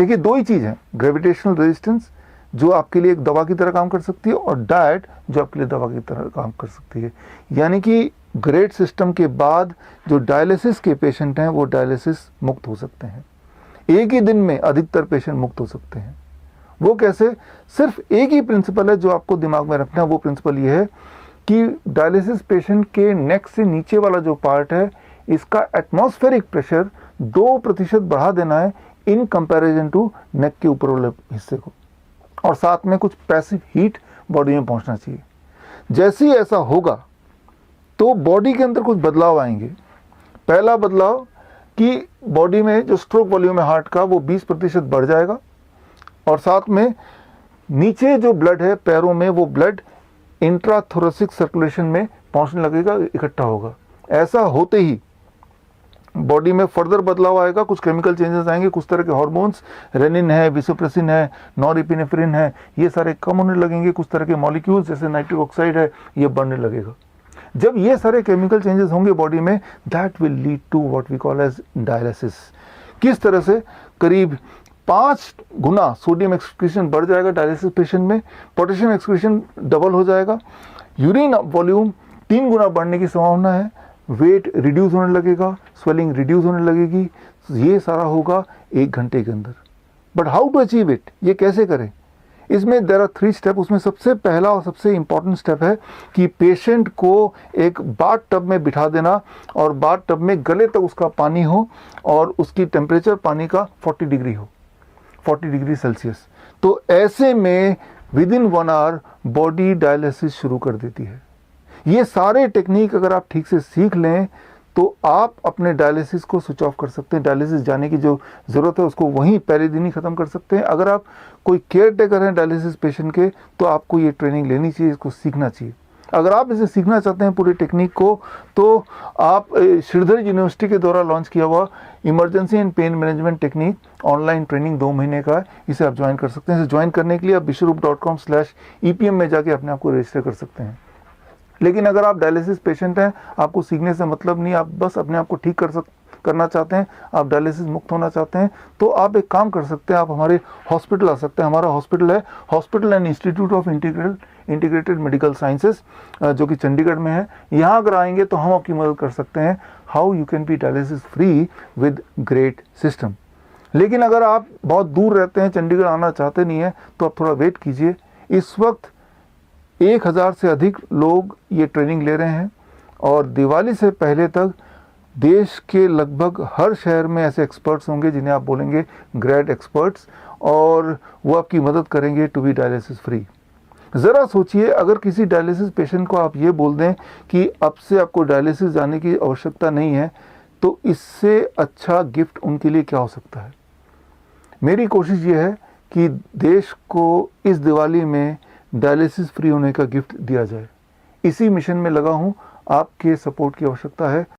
देखिए दो ही चीज़ है, ग्रेविटेशनल रेजिस्टेंस जो आपके लिए एक दवा की तरह काम कर सकती है और डाइट जो आपके लिए दवा की तरह काम कर सकती है। यानी कि ग्रेट सिस्टम के बाद जो डायलिसिस के पेशेंट हैं वो डायलिसिस मुक्त हो सकते हैं। एक ही दिन में अधिकतर पेशेंट मुक्त हो सकते हैं। वो कैसे? सिर्फ एक ही प्रिंसिपल है जो आपको दिमाग में रखना है। वो प्रिंसिपल ये है कि डायलिसिस पेशेंट के नेक से नीचे वाला जो पार्ट है इसका एटमॉस्फेरिक प्रेशर 2% बढ़ा देना है इन कंपैरिजन टू नेक के ऊपर वाले हिस्से को, और साथ में कुछ पैसिव हीट बॉडी में पहुंचना चाहिए। जैसे ही ऐसा होगा तो बॉडी के अंदर कुछ बदलाव आएंगे। पहला बदलाव कि बॉडी में जो स्ट्रोक वॉल्यूम है हार्ट का वो 20% बढ़ जाएगा, और साथ में नीचे जो ब्लड है पैरों में वो ब्लड इंट्राथोरेसिक सर्कुलेशन में पहुंचने लगेगा, इकट्ठा होगा। ऐसा होते ही बॉडी में फर्दर बदलाव आएगा, कुछ केमिकल चेंजेस आएंगे, कुछ तरह के हार्मोन्स, रेनिन है, विसोप्रेसिन है, नॉरएपिनेफ्रिन है, ये सारे कम होने लगेंगे। कुछ तरह के मॉलिक्यूल्स जैसे नाइट्रिक ऑक्साइड है ये बढ़ने लगेगा। जब ये सारे केमिकल चेंजेस होंगे बॉडी में, that will lead to what we call as dialysis. किस तरह से? करीब 5 गुना सोडियम एक्सक्रीशन बढ़ जाएगा डायलिसिस पेशेंट में, पोटेशियम एक्सक्रीशन डबल हो जाएगा, यूरिन वॉल्यूम 3 गुना बढ़ने की संभावना है, वेट रिड्यूस होने लगेगा, स्वेलिंग रिड्यूस होने लगेगी। ये सारा होगा 1 घंटे के अंदर। But how to achieve it, ये कैसे करें? इसमें देयर आर 3 स्टेप। उसमें सबसे पहला और सबसे इंपॉर्टेंट स्टेप है कि पेशेंट को एक बाथ टब में बिठा देना, और बाथ टब में गले तक उसका पानी हो और उसकी टेम्परेचर पानी का 40 डिग्री हो, 40 डिग्री सेल्सियस। तो ऐसे में within 1 hour body dialysis शुरू कर देती है। ये सारे टेक्निक अगर आप ठीक से सीख लें तो आप अपने डायलिसिस को स्विच ऑफ कर सकते हैं। डायलिसिस जाने की जो ज़रूरत है उसको वहीं पहले दिन ही ख़त्म कर सकते हैं। अगर आप कोई केयर टेकर हैं डायलिसिस पेशेंट के तो आपको ये ट्रेनिंग लेनी चाहिए, इसको सीखना चाहिए। अगर आप इसे सीखना चाहते हैं पूरी टेक्निक को, तो आप श्रीधर यूनिवर्सिटी के द्वारा लॉन्च किया हुआ emergency and pain management technique online training 2 महीने का है, इसे आप ज्वाइन कर सकते हैं। इसे ज्वाइन करने के लिए आप विश्वरूप.com/EPM में जाके अपने आप को रजिस्टर कर सकते हैं। लेकिन अगर आप डायलिसिस पेशेंट हैं, आपको सीखने से मतलब नहीं, आप बस अपने आप को ठीक करना चाहते हैं, आप डायलिसिस मुक्त होना चाहते हैं, तो आप एक काम कर सकते हैं, आप हमारे हॉस्पिटल आ सकते हैं। हमारा हॉस्पिटल है hospital and institute of integrated medical sciences, जो कि चंडीगढ़ में है। यहाँ अगर आएंगे तो हम आपकी मदद कर सकते हैं, how you can be dialysis free with great system. लेकिन अगर आप बहुत दूर रहते हैं, चंडीगढ़ आना चाहते नहीं हैं, तो आप थोड़ा वेट कीजिए। इस वक्त 1000 से अधिक लोग ये ट्रेनिंग ले रहे हैं, और दिवाली से पहले तक देश के लगभग हर शहर में ऐसे एक्सपर्ट्स होंगे जिन्हें आप बोलेंगे ग्रेट एक्सपर्ट्स, और वो आपकी मदद करेंगे टू बी डायलिसिस फ्री। ज़रा सोचिए, अगर किसी डायलिसिस पेशेंट को आप ये बोल दें कि अब से आपको डायलिसिस जाने की आवश्यकता नहीं है, तो इससे अच्छा गिफ्ट उनके लिए क्या हो सकता है। मेरी कोशिश ये है कि देश को इस दिवाली में डायलिसिस फ्री होने का गिफ्ट दिया जाए। इसी मिशन में लगा हूँ, आपके सपोर्ट की आवश्यकता है।